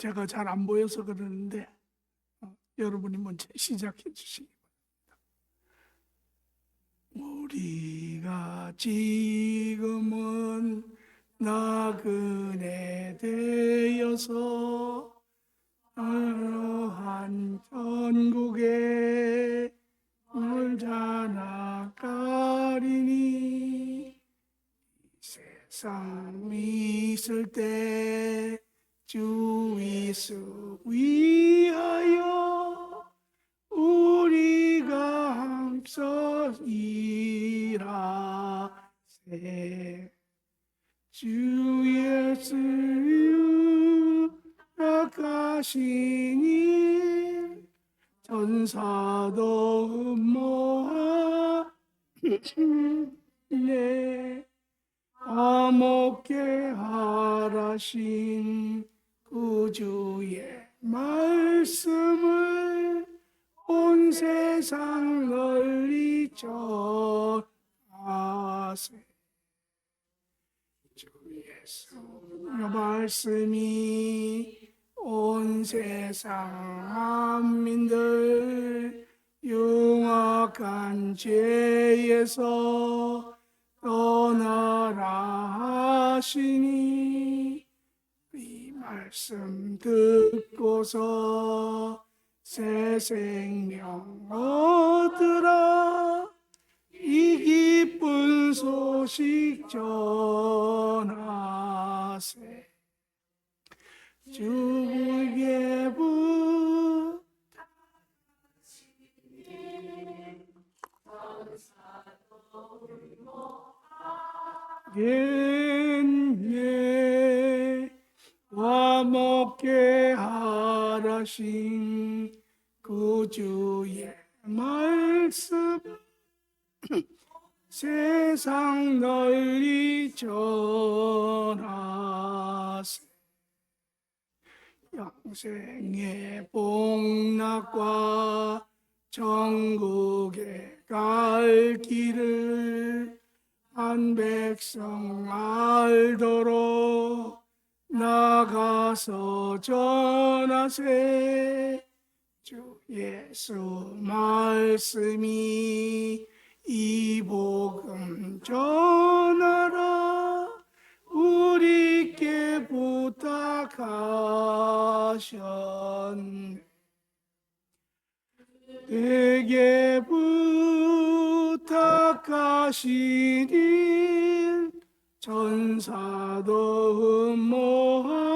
제가 잘 안 보여서 그러는데 여러분이 먼저 시작해 주시기 바랍니다. 우리가 지금은 나그네 되어서 어떠한 전국에 놀자 나가리니 세상 있을 때 주 예수 위하여 우리가 함께 일하세. 주 예수 약하시니 전사도 모하네. 아목게 하라신 구주의 말씀을 온 세상 널리 전하세. 주 예수의 말씀이 온 세상 만민들 흉악한 죄에서 떠나라 하시니 이 말씀 듣고서 새 생명 얻으라. 이 기쁜 소식 전하세. 주에게 와 먹게 하라신 구주의 말씀 세상 널리 전하세. 영생의 복락과 천국에 갈 길을 한 백성 알도록 나가서 전하세. 주 예수 말씀이 이 복음 전하라. 우리께 부탁하셨네. 내게 부탁하시니 전사도 흠모하겠네.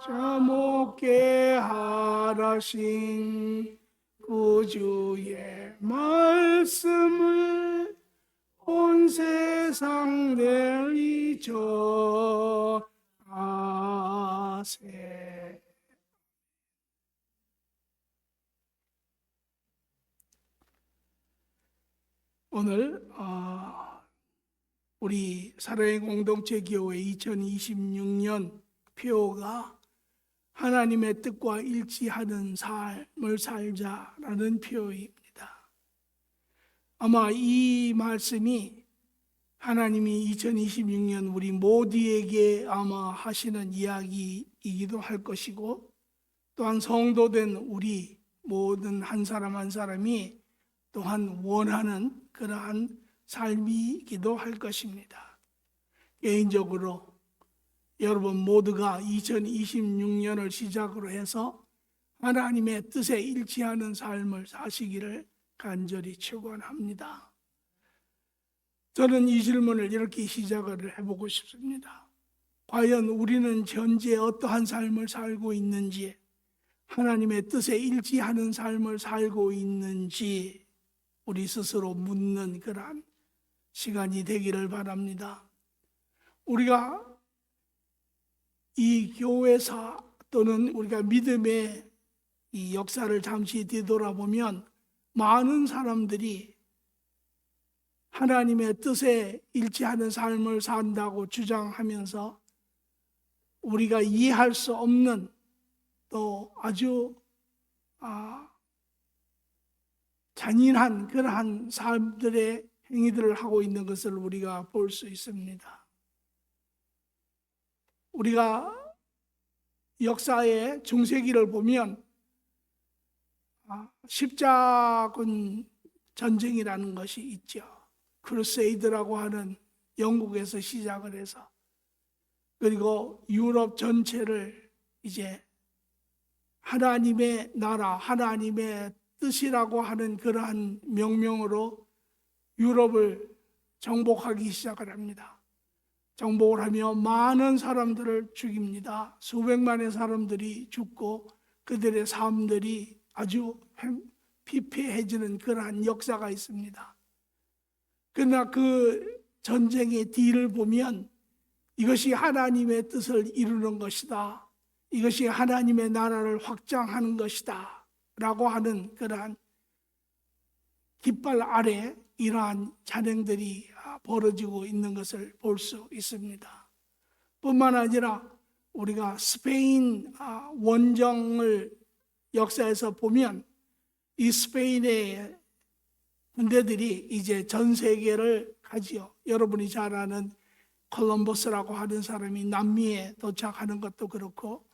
자목게 하라신 구주의 말씀을 온 세상 널리 전하세. 오늘 우리 사랑의 공동체 교회 2026년 표가 하나님의 뜻과 일치하는 삶을 살자라는 표입니다. 아마 이 말씀이 하나님이 2026년 우리 모두에게 아마 하시는 이야기이기도 할 것이고, 또한 성도된 우리 모든 한 사람 한 사람이 또한 원하는 그러한 삶이기도 할 것입니다. 개인적으로 여러분 모두가 2026년을 시작으로 해서 하나님의 뜻에 일치하는 삶을 사시기를 간절히 축원합니다. 저는 이 질문을 이렇게 시작을 해보고 싶습니다. 과연 우리는 현재 어떠한 삶을 살고 있는지, 하나님의 뜻에 일치하는 삶을 살고 있는지 우리 스스로 묻는 그러한 시간이 되기를 바랍니다. 우리가 이 교회사 또는 우리가 믿음의 이 역사를 잠시 뒤돌아보면 많은 사람들이 하나님의 뜻에 일치하는 삶을 산다고 주장하면서 우리가 이해할 수 없는 또 아주 잔인한 그러한 사람들의 행위들을 하고 있는 것을 우리가 볼 수 있습니다. 우리가 역사의 중세기를 보면 십자군 전쟁이라는 것이 있죠. 크루세이드라고 하는 영국에서 시작을 해서, 그리고 유럽 전체를 이제 하나님의 나라, 하나님의 뜻이라고 하는 그러한 명명으로 유럽을 정복하기 시작을 합니다. 정복을 하며 많은 사람들을 죽입니다. 수백만의 사람들이 죽고 그들의 삶들이 아주 피폐해지는 그러한 역사가 있습니다. 그러나 그 전쟁의 뒤를 보면 이것이 하나님의 뜻을 이루는 것이다, 이것이 하나님의 나라를 확장하는 것이다 라고 하는 그러한 깃발 아래 이러한 잔행들이 벌어지고 있는 것을 볼 수 있습니다. 뿐만 아니라 우리가 스페인 원정을 역사에서 보면 이 스페인의 군대들이 이제 전 세계를 가지요. 여러분이 잘 아는 콜럼버스라고 하는 사람이 남미에 도착하는 것도 그렇고,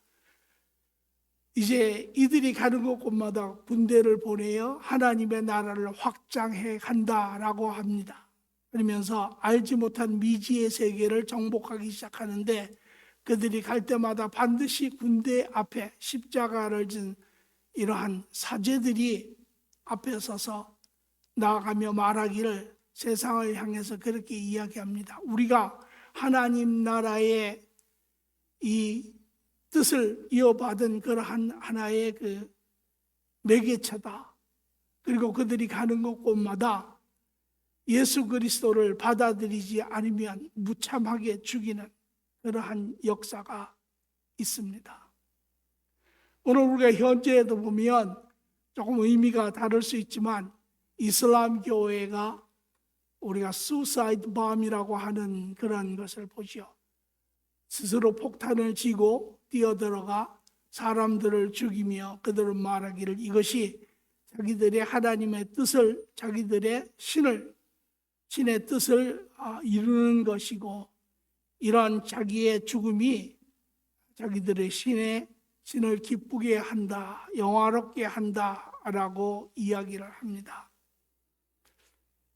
이제 이들이 가는 곳곳마다 군대를 보내어 하나님의 나라를 확장해 간다라고 합니다. 그러면서 알지 못한 미지의 세계를 정복하기 시작하는데, 그들이 갈 때마다 반드시 군대 앞에 십자가를 진 이러한 사제들이 앞에 서서 나아가며 말하기를, 세상을 향해서 그렇게 이야기합니다. 우리가 하나님 나라의 이 뜻을 이어받은 그러한 하나의 그 매개체다. 그리고 그들이 가는 곳곳마다 예수 그리스도를 받아들이지 않으면 무참하게 죽이는 그러한 역사가 있습니다. 오늘 우리가 현재에도 보면 조금 의미가 다를 수 있지만, 이슬람 교회가 우리가 수사이드 밤이라고 하는 그런 것을 보죠. 스스로 폭탄을 쥐고 뛰어들어가 사람들을 죽이며 그들은 말하기를 이것이 자기들의 하나님의 뜻을, 자기들의 신의 뜻을 이루는 것이고, 이러한 자기의 죽음이 자기들의 신을 기쁘게 한다, 영화롭게 한다라고 이야기를 합니다.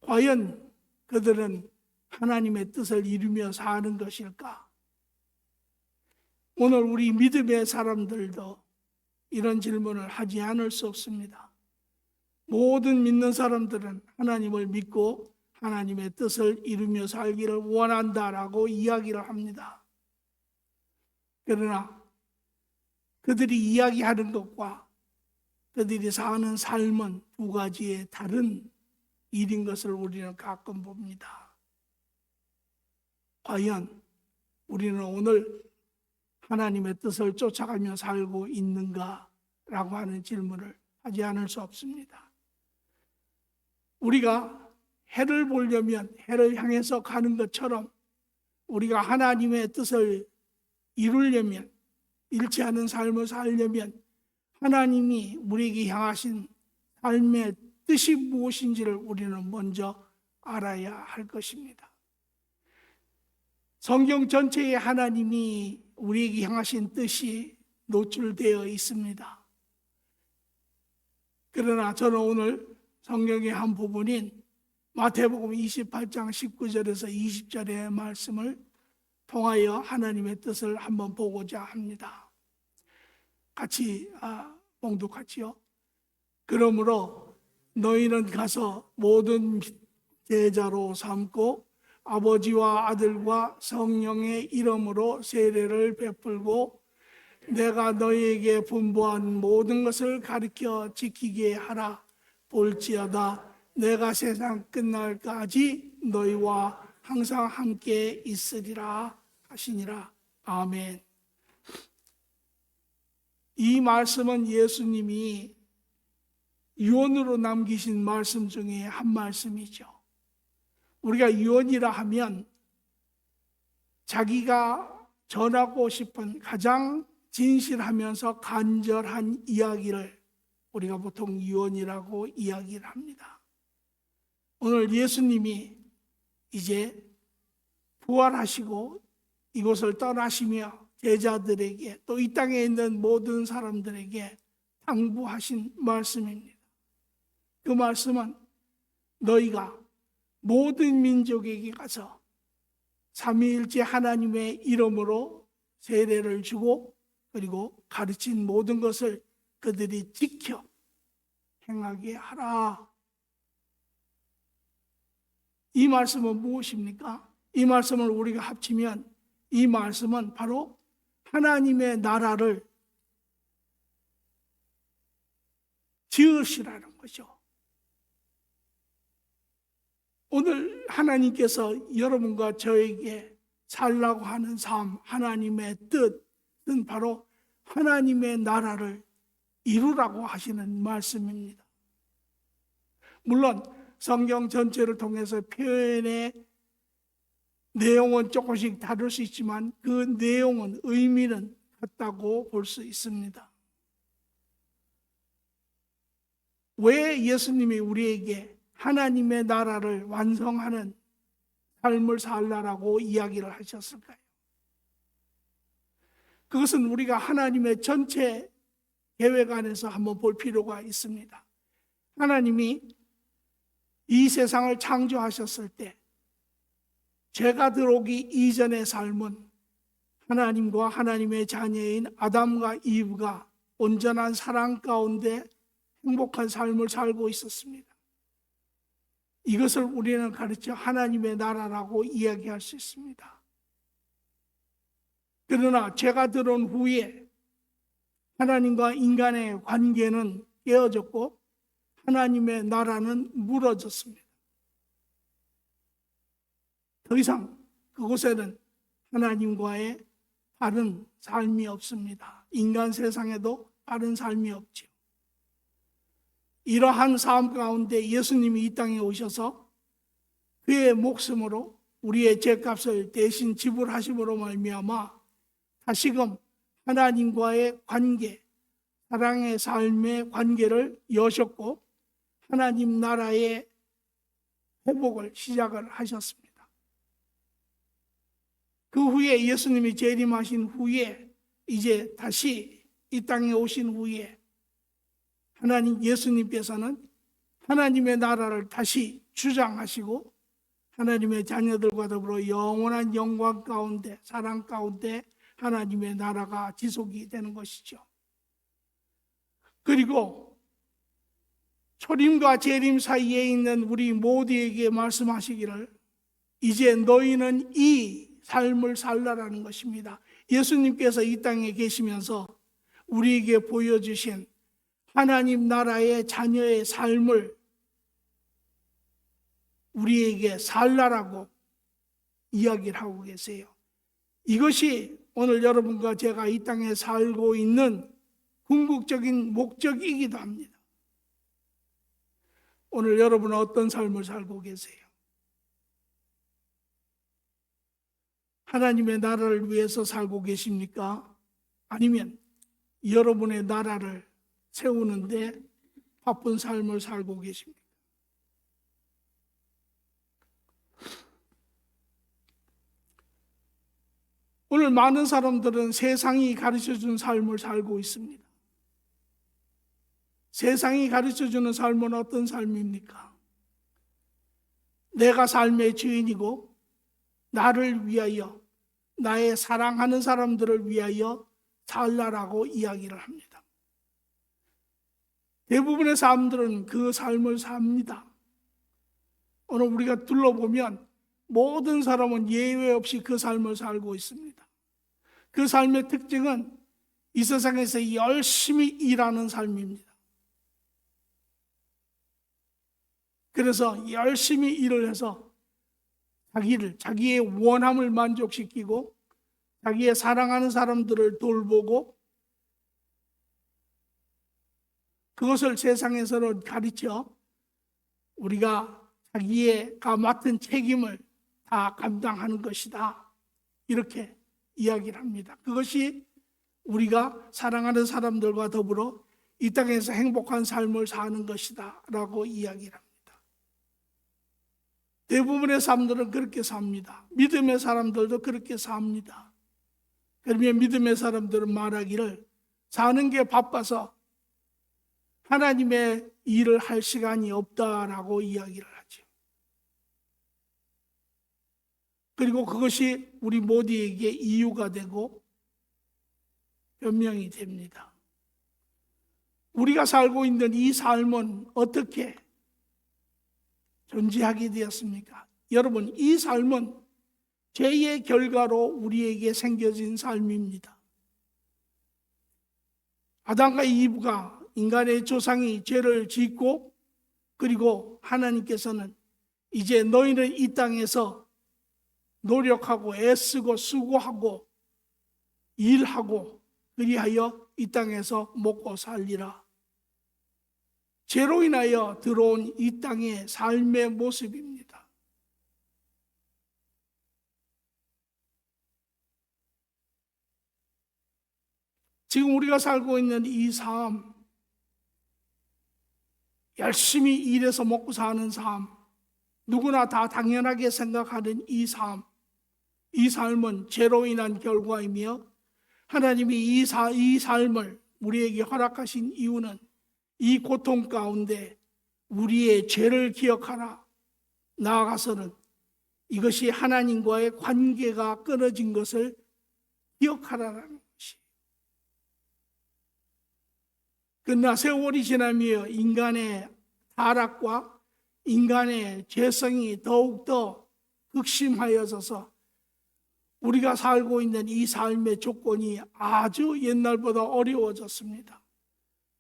과연 그들은 하나님의 뜻을 이루며 사는 것일까? 오늘 우리 믿음의 사람들도 이런 질문을 하지 않을 수 없습니다. 모든 믿는 사람들은 하나님을 믿고 하나님의 뜻을 이루며 살기를 원한다라고 이야기를 합니다. 그러나 그들이 이야기하는 것과 그들이 사는 삶은 두 가지의 다른 일인 것을 우리는 가끔 봅니다. 과연 우리는 오늘 하나님의 뜻을 쫓아가며 살고 있는가? 라고 하는 질문을 하지 않을 수 없습니다. 우리가 해를 보려면 해를 향해서 가는 것처럼, 우리가 하나님의 뜻을 이루려면, 잃지 않은 삶을 살려면 하나님이 우리에게 향하신 삶의 뜻이 무엇인지를 우리는 먼저 알아야 할 것입니다. 성경 전체에 하나님이 우리에게 향하신 뜻이 노출되어 있습니다. 그러나 저는 오늘 성경의 한 부분인 마태복음 28장 19절에서 20절의 말씀을 통하여 하나님의 뜻을 한번 보고자 합니다. 같이 봉독하지요. 그러므로 너희는 가서 모든 제자로 삼고 아버지와 아들과 성령의 이름으로 세례를 베풀고 내가 너희에게 분부한 모든 것을 가르쳐 지키게 하라. 볼지어다 내가 세상 끝날까지 너희와 항상 함께 있으리라 하시니라. 아멘. 이 말씀은 예수님이 유언으로 남기신 말씀 중에 한 말씀이죠. 우리가 유언이라 하면 자기가 전하고 싶은 가장 진실하면서 간절한 이야기를 우리가 보통 유언이라고 이야기를 합니다. 오늘 예수님이 이제 부활하시고 이곳을 떠나시며 제자들에게 또 이 땅에 있는 모든 사람들에게 당부하신 말씀입니다. 그 말씀은 너희가 모든 민족에게 가서 삼위일체 하나님의 이름으로 세례를 주고 그리고 가르친 모든 것을 그들이 지켜 행하게 하라. 이 말씀은 무엇입니까? 이 말씀을 우리가 합치면 이 말씀은 바로 하나님의 나라를 지으시라는 거죠. 오늘 하나님께서 여러분과 저에게 살라고 하는 삶, 하나님의 뜻은 바로 하나님의 나라를 이루라고 하시는 말씀입니다. 물론 성경 전체를 통해서 표현의 내용은 조금씩 다를 수 있지만 그 내용은 의미는 같다고 볼 수 있습니다. 왜 예수님이 우리에게 하나님의 나라를 완성하는 삶을 살라라고 이야기를 하셨을까요? 그것은 우리가 하나님의 전체 계획 안에서 한번 볼 필요가 있습니다. 하나님이 이 세상을 창조하셨을 때 죄가 들어오기 이전의 삶은 하나님과 하나님의 자녀인 아담과 이브가 온전한 사랑 가운데 행복한 삶을 살고 있었습니다. 이것을 우리는 가르쳐 하나님의 나라라고 이야기할 수 있습니다. 그러나 죄가 들어온 후에 하나님과 인간의 관계는 깨어졌고 하나님의 나라는 무너졌습니다. 더 이상 그곳에는 하나님과의 바른 삶이 없습니다. 인간 세상에도 바른 삶이 없죠. 이러한 삶 가운데 예수님이 이 땅에 오셔서 그의 목숨으로 우리의 죄값을 대신 지불하심으로 말미암아 다시금 하나님과의 관계, 사랑의 삶의 관계를 여셨고 하나님 나라의 회복을 시작을 하셨습니다. 그 후에 예수님이 재림하신 후에 이제 다시 이 땅에 오신 후에 하나님 예수님께서는 하나님의 나라를 다시 주장하시고 하나님의 자녀들과 더불어 영원한 영광 가운데 사랑 가운데 하나님의 나라가 지속이 되는 것이죠. 그리고 초림과 재림 사이에 있는 우리 모두에게 말씀하시기를 이제 너희는 이 삶을 살라라는 것입니다. 예수님께서 이 땅에 계시면서 우리에게 보여주신 하나님 나라의 자녀의 삶을 우리에게 살라라고 이야기를 하고 계세요. 이것이 오늘 여러분과 제가 이 땅에 살고 있는 궁극적인 목적이기도 합니다. 오늘 여러분은 어떤 삶을 살고 계세요? 하나님의 나라를 위해서 살고 계십니까? 아니면 여러분의 나라를 세우는데 바쁜 삶을 살고 계십니까? 오늘 많은 사람들은 세상이 가르쳐준 삶을 살고 있습니다. 세상이 가르쳐주는 삶은 어떤 삶입니까? 내가 삶의 주인이고 나를 위하여 나의 사랑하는 사람들을 위하여 살라라고 이야기를 합니다. 대부분의 사람들은 그 삶을 삽니다. 오늘 우리가 둘러보면 모든 사람은 예외 없이 그 삶을 살고 있습니다. 그 삶의 특징은 이 세상에서 열심히 일하는 삶입니다. 그래서 열심히 일을 해서 자기의 원함을 만족시키고 자기의 사랑하는 사람들을 돌보고 그것을 세상에서는 가르쳐 우리가 자기가 맡은 책임을 다 감당하는 것이다. 이렇게 이야기를 합니다. 그것이 우리가 사랑하는 사람들과 더불어 이 땅에서 행복한 삶을 사는 것이다 라고 이야기를 합니다. 대부분의 사람들은 그렇게 삽니다. 믿음의 사람들도 그렇게 삽니다. 그러면 믿음의 사람들은 말하기를 사는 게 바빠서 하나님의 일을 할 시간이 없다라고 이야기를 하죠. 그리고 그것이 우리 모두에게 이유가 되고 변명이 됩니다. 우리가 살고 있는 이 삶은 어떻게 존재하게 되었습니까? 여러분, 이 삶은 죄의 결과로 우리에게 생겨진 삶입니다. 아담과 이브가 인간의 조상이 죄를 짓고 그리고 하나님께서는 이제 너희는 이 땅에서 노력하고 애쓰고 수고하고 일하고 그리하여 이 땅에서 먹고 살리라. 죄로 인하여 들어온 이 땅의 삶의 모습입니다. 지금 우리가 살고 있는 이 삶, 열심히 일해서 먹고 사는 삶, 누구나 다 당연하게 생각하는 이 삶은 죄로 인한 결과이며 하나님이 이 삶을 우리에게 허락하신 이유는 이 고통 가운데 우리의 죄를 기억하라. 나아가서는 이것이 하나님과의 관계가 끊어진 것을 기억하라는 것이에요. 그러나 세월이 지나며 인간의 타락과 인간의 죄성이 더욱더 극심하여져서 우리가 살고 있는 이 삶의 조건이 아주 옛날보다 어려워졌습니다.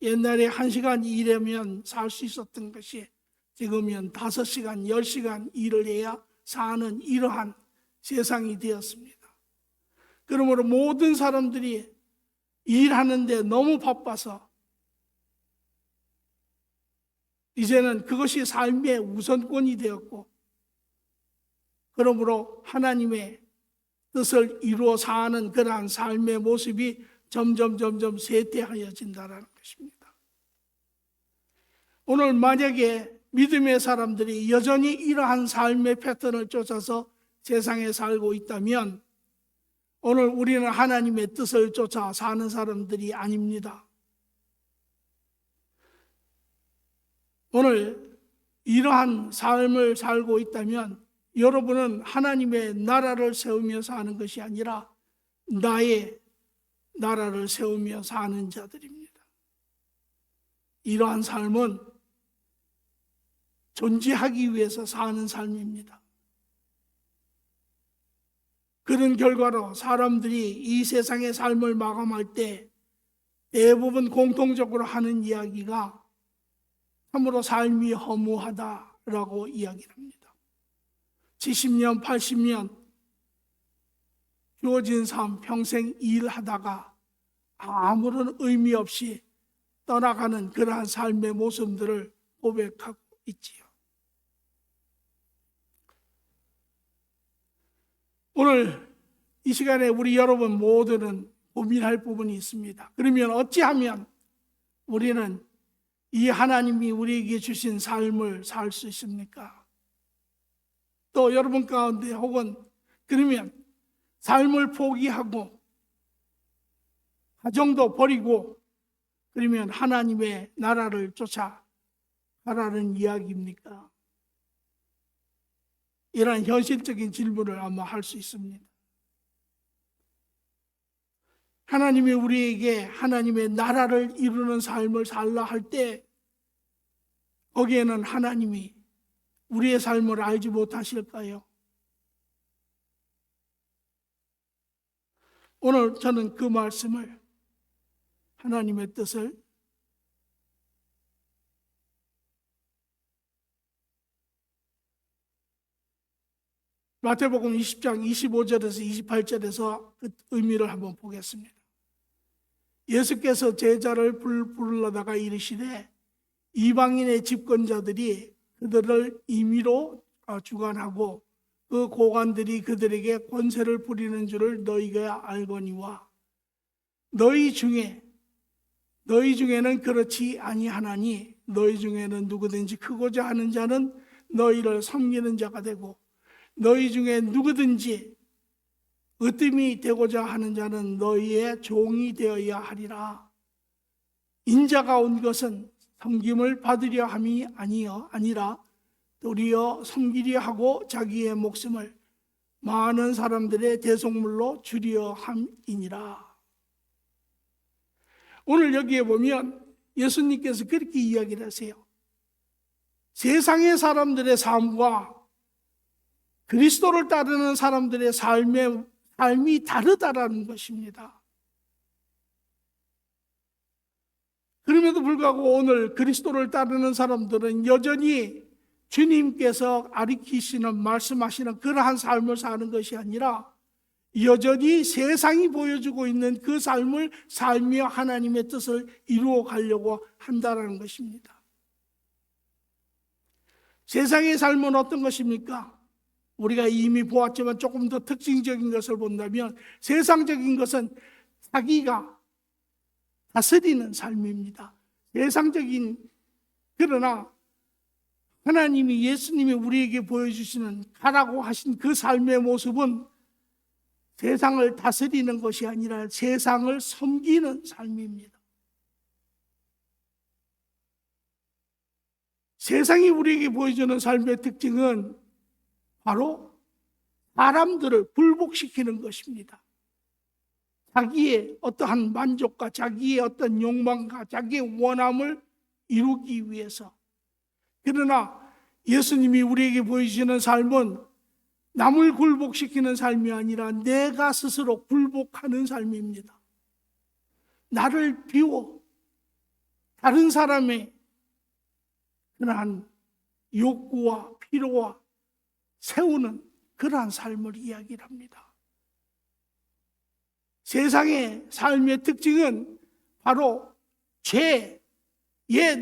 옛날에 1시간 일하면 살 수 있었던 것이 지금은 5시간, 10시간 일을 해야 사는 이러한 세상이 되었습니다. 그러므로 모든 사람들이 일하는데 너무 바빠서 이제는 그것이 삶의 우선권이 되었고, 그러므로 하나님의 뜻을 이루어 사는 그러한 삶의 모습이 점점 쇠퇴하여진다는 것입니다. 오늘 만약에 믿음의 사람들이 여전히 이러한 삶의 패턴을 쫓아서 세상에 살고 있다면 오늘 우리는 하나님의 뜻을 쫓아 사는 사람들이 아닙니다. 오늘 이러한 삶을 살고 있다면 여러분은 하나님의 나라를 세우며 사는 것이 아니라 나의 나라를 세우며 사는 자들입니다. 이러한 삶은 존재하기 위해서 사는 삶입니다. 그런 결과로 사람들이 이 세상의 삶을 마감할 때 대부분 공통적으로 하는 이야기가 참으로 삶이 허무하다라고 이야기를 합니다. 70년, 80년 주어진 삶, 평생 일하다가 아무런 의미 없이 떠나가는 그러한 삶의 모습들을 고백하고 있지요. 오늘 이 시간에 우리 여러분 모두는 고민할 부분이 있습니다. 그러면 어찌하면 우리는 이 하나님이 우리에게 주신 삶을 살 수 있습니까? 또 여러분 가운데 혹은 그러면 삶을 포기하고 가정도 버리고 그러면 하나님의 나라를 쫓아가라는 이야기입니까? 이런 현실적인 질문을 아마 할 수 있습니다. 하나님이 우리에게 하나님의 나라를 이루는 삶을 살라 할 때 거기에는 하나님이 우리의 삶을 알지 못하실까요? 오늘 저는 그 말씀을 하나님의 뜻을 마태복음 20장 25절에서 28절에서 그 의미를 한번 보겠습니다. 예수께서 제자를 부르려다가 이르시되 이방인의 집권자들이 그들을 임의로 주관하고 그 고관들이 그들에게 권세를 부리는 줄을 너희가 알거니와 너희 중에는 그렇지 아니하나니 너희 중에는 누구든지 크고자 하는 자는 너희를 섬기는 자가 되고 너희 중에 누구든지 으뜸이 되고자 하는 자는 너희의 종이 되어야 하리라. 인자가 온 것은 섬김을 받으려 함이 아니라 도리어 섬기려 하고 자기의 목숨을 많은 사람들의 대속물로 주려 함이니라. 오늘 여기에 보면 예수님께서 그렇게 이야기를 하세요. 세상의 사람들의 삶과 그리스도를 따르는 사람들의 삶이 다르다라는 것입니다. 그럼에도 불구하고 오늘 그리스도를 따르는 사람들은 여전히 주님께서 가리키시는 말씀하시는 그러한 삶을 사는 것이 아니라 여전히 세상이 보여주고 있는 그 삶을 살며 하나님의 뜻을 이루어 가려고 한다는 것입니다. 세상의 삶은 어떤 것입니까? 우리가 이미 보았지만 조금 더 특징적인 것을 본다면 세상적인 것은 자기가 다스리는 삶입니다. 세상적인, 그러나 하나님이, 예수님이 우리에게 보여주시는 가라고 하신 그 삶의 모습은 세상을 다스리는 것이 아니라 세상을 섬기는 삶입니다. 세상이 우리에게 보여주는 삶의 특징은 바로 사람들을 굴복시키는 것입니다. 자기의 어떠한 만족과 자기의 어떤 욕망과 자기의 원함을 이루기 위해서. 그러나 예수님이 우리에게 보여주시는 삶은 남을 굴복시키는 삶이 아니라 내가 스스로 굴복하는 삶입니다. 나를 비워 다른 사람의 그러한 욕구와 필요와 세우는 그러한 삶을 이야기를 합니다. 세상의 삶의 특징은 바로 죄의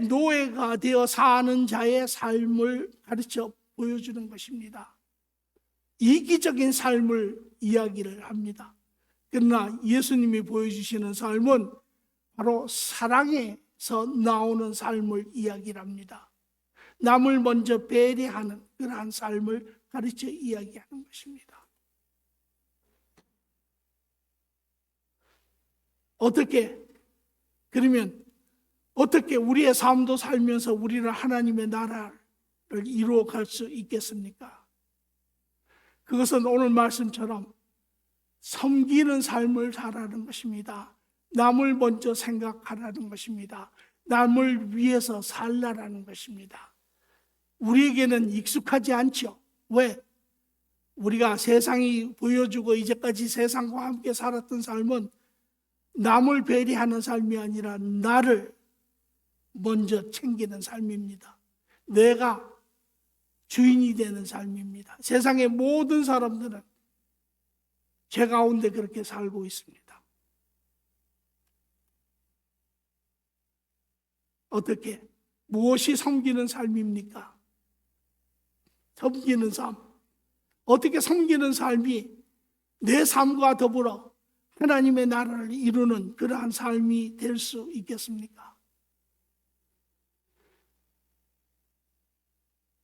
노예가 되어 사는 자의 삶을 가르쳐 보여주는 것입니다. 이기적인 삶을 이야기를 합니다. 그러나 예수님이 보여주시는 삶은 바로 사랑에서 나오는 삶을 이야기를 합니다. 남을 먼저 배려하는 그러한 삶을 가르쳐 이야기하는 것입니다. 그러면 어떻게 우리의 삶도 살면서 우리는 하나님의 나라를 이루어 갈 수 있겠습니까? 그것은 오늘 말씀처럼 섬기는 삶을 살아가는 것입니다. 남을 먼저 생각하라는 것입니다. 남을 위해서 살라라는 것입니다. 우리에게는 익숙하지 않죠. 왜? 우리가 세상이 보여주고 이제까지 세상과 함께 살았던 삶은 남을 배려하는 삶이 아니라 나를 먼저 챙기는 삶입니다. 내가 주인이 되는 삶입니다. 세상의 모든 사람들은 죄 가운데 그렇게 살고 있습니다. 어떻게? 무엇이 섬기는 삶입니까? 섬기는 삶. 어떻게 섬기는 삶이 내 삶과 더불어 하나님의 나라를 이루는 그러한 삶이 될 수 있겠습니까?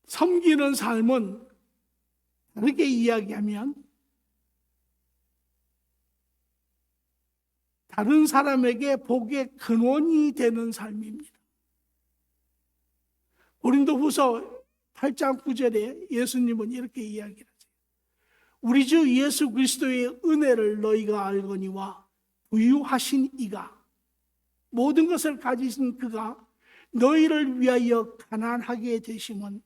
섬기는 삶은 다르게 이야기하면 다른 사람에게 복의 근원이 되는 삶입니다. 고린도후서 8장 9절에 예수님은 이렇게 이야기를 하세요. 우리 주 예수 그리스도의 은혜를 너희가 알거니와 부유하신 이가, 모든 것을 가지신 그가 너희를 위하여 가난하게 되심은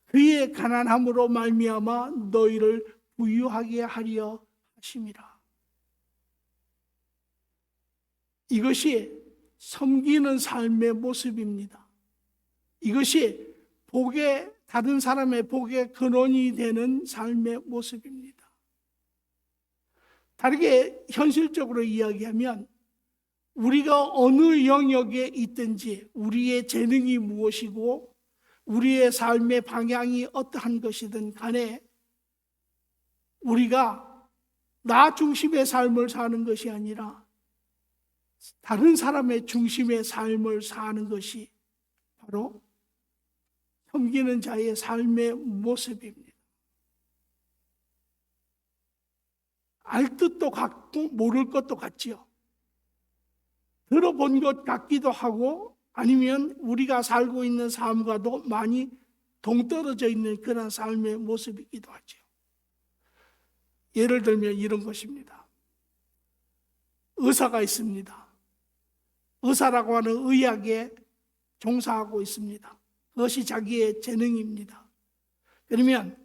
그의 가난함으로 말미암아 너희를 부유하게 하려 하심이라. 이것이 섬기는 삶의 모습입니다. 이것이 다른 사람의 복의 근원이 되는 삶의 모습입니다. 다르게 현실적으로 이야기하면 우리가 어느 영역에 있든지 우리의 재능이 무엇이고 우리의 삶의 방향이 어떠한 것이든 간에 우리가 나 중심의 삶을 사는 것이 아니라 다른 사람의 중심의 삶을 사는 것이 바로 섬기는 자의 삶의 모습입니다. 알 뜻도 같고 모를 것도 같지요. 들어본 것 같기도 하고 아니면 우리가 살고 있는 삶과도 많이 동떨어져 있는 그런 삶의 모습이기도 하죠. 예를 들면 이런 것입니다. 의사가 있습니다. 의사라고 하는 의학에 종사하고 있습니다. 그것이 자기의 재능입니다. 그러면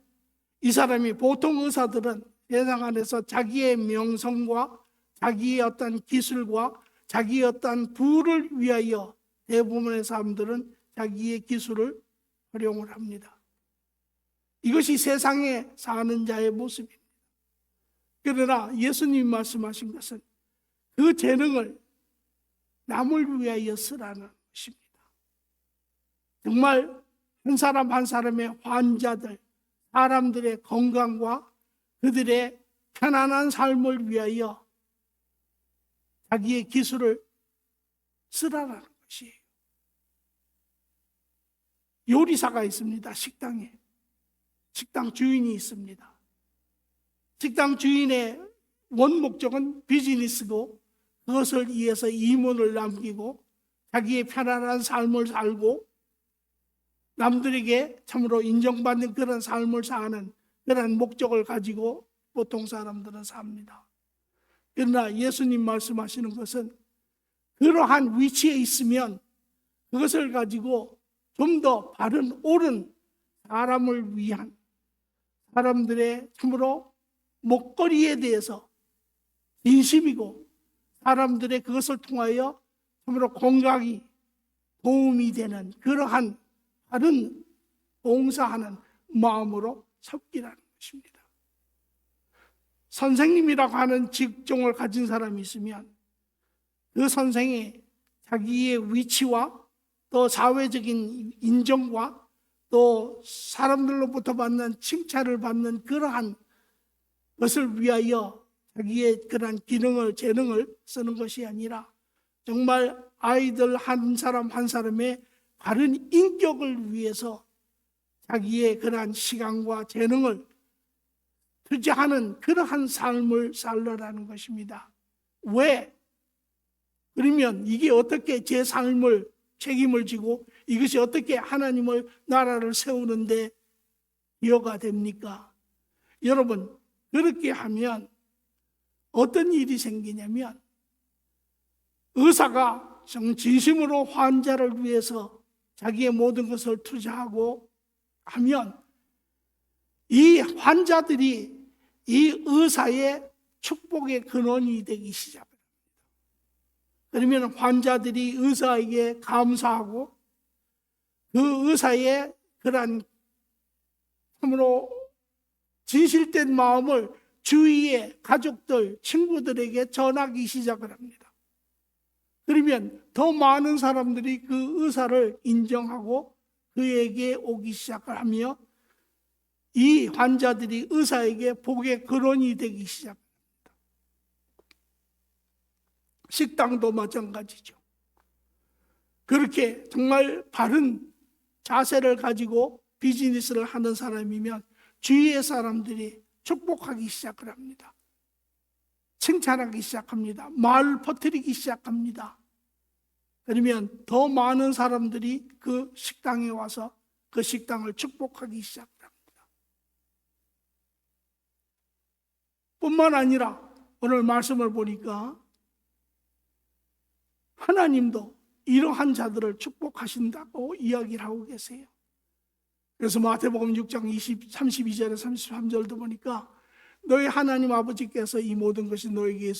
이 사람이, 보통 의사들은 세상 안에서 자기의 명성과 자기의 어떤 기술과 자기의 어떤 부를 위하여 대부분의 사람들은 자기의 기술을 활용을 합니다. 이것이 세상에 사는 자의 모습입니다. 그러나 예수님이 말씀하신 것은 그 재능을 남을 위하여 쓰라는 것입니다. 정말 한 사람 한 사람의 환자들, 사람들의 건강과 그들의 편안한 삶을 위하여 자기의 기술을 쓰라는 것이에요. 요리사가 있습니다. 식당에. 식당 주인이 있습니다. 식당 주인의 원 목적은 비즈니스고 그것을 위해서 이문을 남기고 자기의 편안한 삶을 살고 남들에게 참으로 인정받는 그런 삶을 사는 그런 목적을 가지고 보통 사람들은 삽니다. 그러나 예수님 말씀하시는 것은 그러한 위치에 있으면 그것을 가지고 좀 더 바른 옳은 사람을 위한, 사람들의 참으로 목걸이에 대해서 진심이고 사람들의 그것을 통하여 참으로 건강이 도움이 되는 그러한 바른 봉사하는 마음으로 섬기라는 것입니다. 선생님이라고 하는 직종을 가진 사람이 있으면 그 선생이 자기의 위치와 또 사회적인 인정과 또 사람들로부터 받는 칭찬을 받는 그러한 것을 위하여 자기의 그러한 기능을, 재능을 쓰는 것이 아니라 정말 아이들 한 사람 한 사람의 바른 인격을 위해서 자기의 그러한 시간과 재능을 투자하는 그러한 삶을 살라라는 것입니다. 왜? 그러면 이게 어떻게 제 삶을 책임을 지고 이것이 어떻게 하나님의 나라를 세우는데 기여가 됩니까? 여러분, 그렇게 하면 어떤 일이 생기냐면 의사가 진심으로 환자를 위해서 자기의 모든 것을 투자하고 하면 이 환자들이 이 의사의 축복의 근원이 되기 시작합니다. 그러면 환자들이 의사에게 감사하고 그 의사의 그러한 참으로 진실된 마음을 주위의 가족들, 친구들에게 전하기 시작을 합니다. 그러면 더 많은 사람들이 그 의사를 인정하고 그에게 오기 시작을 하며 이 환자들이 의사에게 복의 근원이 되기 시작합니다. 식당도 마찬가지죠. 그렇게 정말 바른 자세를 가지고 비즈니스를 하는 사람이면 주위의 사람들이 축복하기 시작을 합니다. 칭찬하기 시작합니다. 말을 퍼뜨리기 시작합니다. 그러면 더 많은 사람들이 그 식당에 와서 그 식당을 축복하기 시작합니다. 뿐만 아니라 오늘 말씀을 보니까 하나님도 이러한 자들을 축복하신다고 이야기를 하고 계세요. 그래서 마태복음 6장 32절에 33절도 보니까 너희 하나님 아버지께서 이 모든 것이 너에게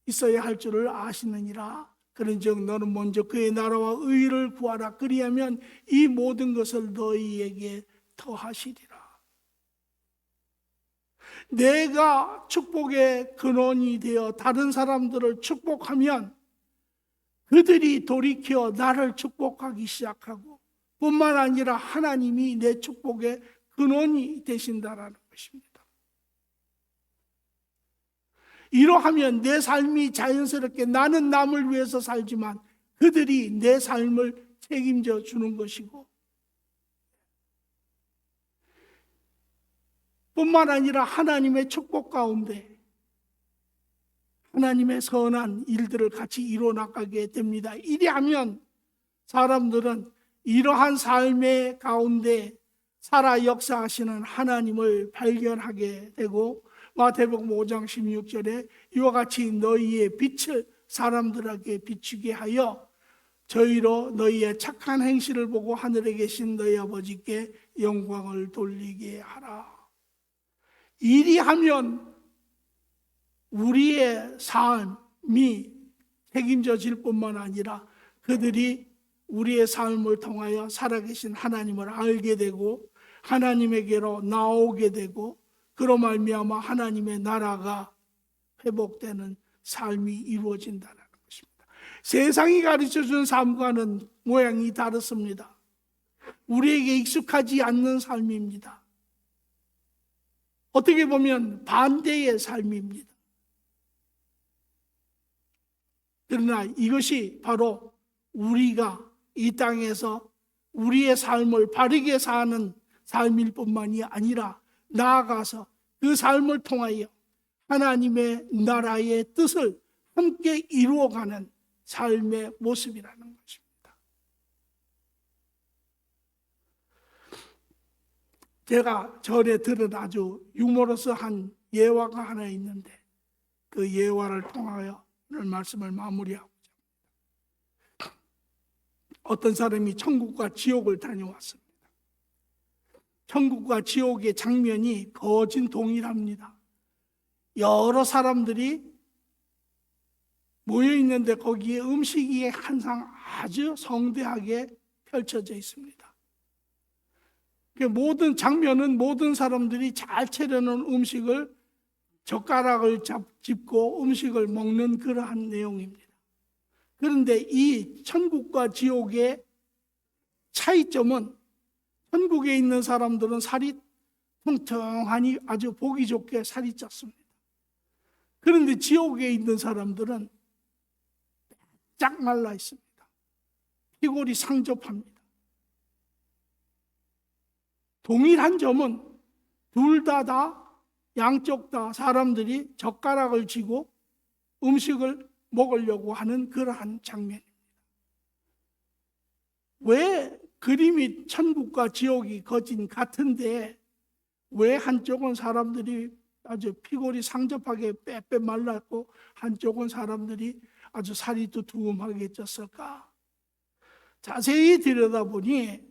있어야 할 줄을 아시느니라. 그런즉 너는 먼저 그의 나라와 의를 구하라. 그리하면 이 모든 것을 너희에게 더하시리라. 내가 축복의 근원이 되어 다른 사람들을 축복하면 그들이 돌이켜 나를 축복하기 시작하고 뿐만 아니라 하나님이 내 축복의 근원이 되신다라는 것입니다. 이러하면 내 삶이 자연스럽게 나는 남을 위해서 살지만 그들이 내 삶을 책임져 주는 것이고 뿐만 아니라 하나님의 축복 가운데 하나님의 선한 일들을 같이 이루어나가게 됩니다. 이리하면 사람들은 이러한 삶의 가운데 살아 역사하시는 하나님을 발견하게 되고, 마태복음 5장 16절에 이와 같이 너희의 빛을 사람들에게 비추게 하여 저희로 너희의 착한 행실을 보고 하늘에 계신 너희 아버지께 영광을 돌리게 하라. 이리하면 우리의 삶이 책임져질 뿐만 아니라 그들이 우리의 삶을 통하여 살아계신 하나님을 알게 되고 하나님에게로 나오게 되고, 그로 말미암아 하나님의 나라가 회복되는 삶이 이루어진다는 것입니다. 세상이 가르쳐준 삶과는 모양이 다릅니다. 우리에게 익숙하지 않는 삶입니다. 어떻게 보면 반대의 삶입니다. 그러나 이것이 바로 우리가 이 땅에서 우리의 삶을 바르게 사는 삶일 뿐만이 아니라 나아가서 그 삶을 통하여 하나님의 나라의 뜻을 함께 이루어가는 삶의 모습이라는 것입니다. 제가 전에 들은 아주 유머러스한 예화가 하나 있는데 그 예화를 통하여 오늘 말씀을 마무리하고자 합니다. 어떤 사람이 천국과 지옥을 다녀왔습니다. 천국과 지옥의 장면이 거진 동일합니다. 여러 사람들이 모여 있는데 거기에 음식이 항상 아주 성대하게 펼쳐져 있습니다. 모든 장면은 모든 사람들이 잘 차려놓은 음식을 젓가락을 짚고 음식을 먹는 그러한 내용입니다. 그런데 이 천국과 지옥의 차이점은 천국에 있는 사람들은 살이 통통하니 아주 보기 좋게 살이 쪘습니다. 그런데 지옥에 있는 사람들은 쫙 말라 있습니다. 피골이 상접합니다. 동일한 점은 둘 다 양쪽 다 사람들이 젓가락을 쥐고 음식을 먹으려고 하는 그러한 장면입니다. 왜 그림이 천국과 지옥이 거진 같은데 왜 한쪽은 사람들이 아주 피골이 상접하게 빼빼 말랐고 한쪽은 사람들이 아주 살이 두툼하게 쪘을까? 자세히 들여다보니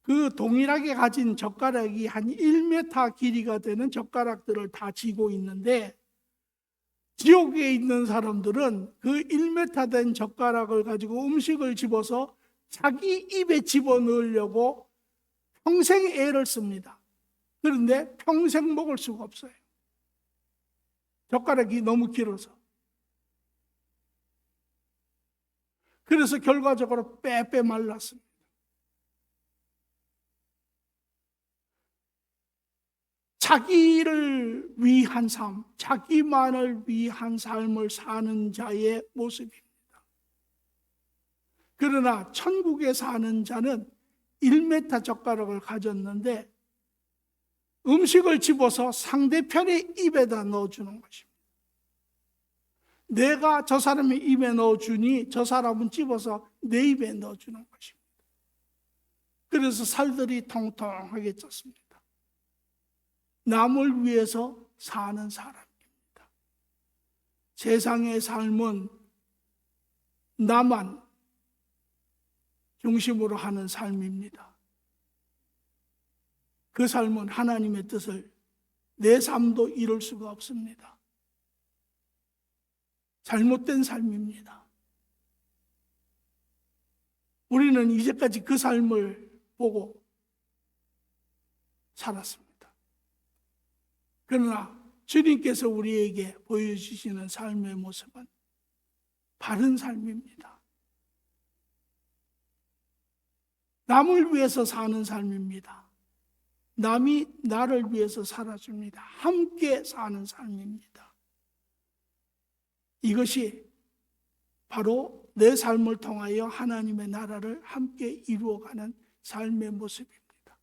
그 동일하게 가진 젓가락이 한 1m 길이가 되는 젓가락들을 다 쥐고 있는데, 지옥에 있는 사람들은 그 1m 된 젓가락을 가지고 음식을 집어서 자기 입에 집어넣으려고 평생 애를 씁니다. 그런데 평생 먹을 수가 없어요. 젓가락이 너무 길어서. 그래서 결과적으로 빼빼 말랐습니다. 자기를 위한 삶, 자기만을 위한 삶을 사는 자의 모습입니다. 그러나 천국에 사는 자는 1m 젓가락을 가졌는데 음식을 집어서 상대편의 입에다 넣어주는 것입니다. 내가 저 사람의 입에 넣어주니 저 사람은 집어서 내 입에 넣어주는 것입니다. 그래서 살들이 통통하게 쪘습니다. 남을 위해서 사는 사람입니다. 세상의 삶은 나만 중심으로 하는 삶입니다. 그 삶은 하나님의 뜻을 내 삶도 이룰 수가 없습니다. 잘못된 삶입니다. 우리는 이제까지 그 삶을 보고 살았습니다. 그러나 주님께서 우리에게 보여주시는 삶의 모습은 바른 삶입니다. 남을 위해서 사는 삶입니다. 남이 나를 위해서 살아줍니다. 함께 사는 삶입니다. 이것이 바로 내 삶을 통하여 하나님의 나라를 함께 이루어가는 삶의 모습입니다.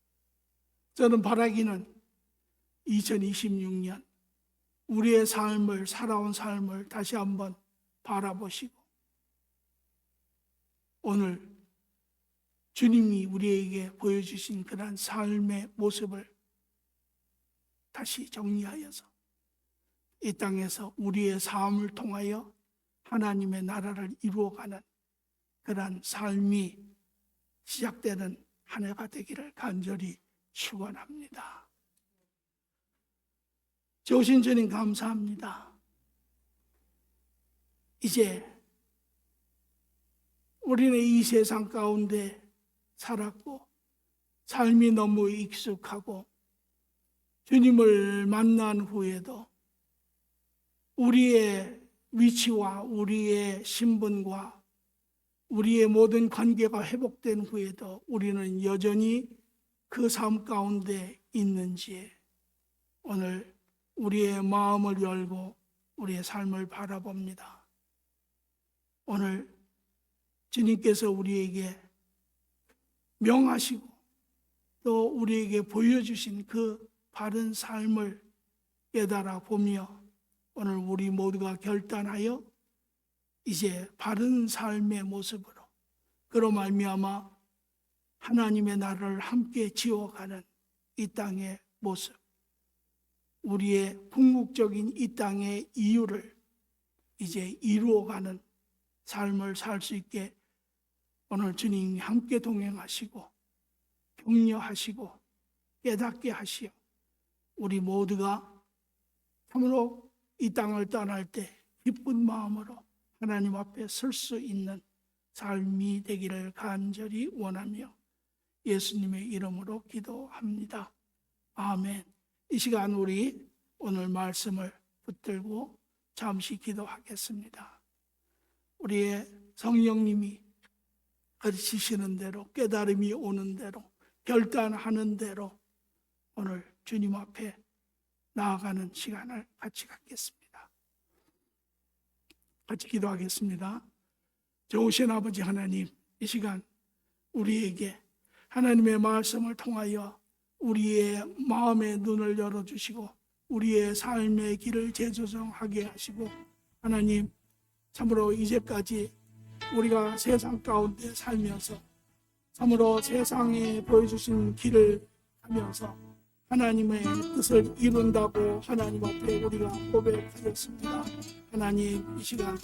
저는 바라기는 2026년 우리의 삶을, 살아온 삶을 다시 한번 바라보시고 오늘 주님이 우리에게 보여주신 그런 삶의 모습을 다시 정리하여서 이 땅에서 우리의 삶을 통하여 하나님의 나라를 이루어가는 그러한 삶이 시작되는 한 해가 되기를 간절히 축원합니다. 좋으신 주님 감사합니다. 이제 우리는 이 세상 가운데 살았고 삶이 너무 익숙하고 주님을 만난 후에도 우리의 위치와 우리의 신분과 우리의 모든 관계가 회복된 후에도 우리는 여전히 그 삶 가운데 있는지 오늘 우리의 마음을 열고 우리의 삶을 바라봅니다. 오늘 주님께서 우리에게 명하시고 또 우리에게 보여주신 그 바른 삶을 깨달아 보며 오늘 우리 모두가 결단하여 이제 바른 삶의 모습으로 그로 말미암아 하나님의 나라를 함께 지어가는 이 땅의 모습, 우리의 궁극적인 이 땅의 이유를 이제 이루어가는 삶을 살 수 있게 오늘 주님이 함께 동행하시고 격려하시고 깨닫게 하시어 우리 모두가 참으로 이 땅을 떠날 때 기쁜 마음으로 하나님 앞에 설 수 있는 삶이 되기를 간절히 원하며 예수님의 이름으로 기도합니다. 아멘. 이 시간 우리 오늘 말씀을 붙들고 잠시 기도하겠습니다. 우리의 성령님이 가르치시는 대로 깨달음이 오는 대로 결단하는 대로 오늘 주님 앞에 나아가는 시간을 같이 갖겠습니다. 같이 기도하겠습니다. 좋으신 아버지 하나님, 이 시간 우리에게 하나님의 말씀을 통하여 우리의 마음의 눈을 열어주시고 우리의 삶의 길을 재조정하게 하시고 하나님 참으로 이제까지 우리가 세상 가운데 살면서 참으로 세상에 보여주신 길을 하면서 하나님의 뜻을 이룬다고 하나님 앞에 우리가 고백하였습니다. 하나님 이 시간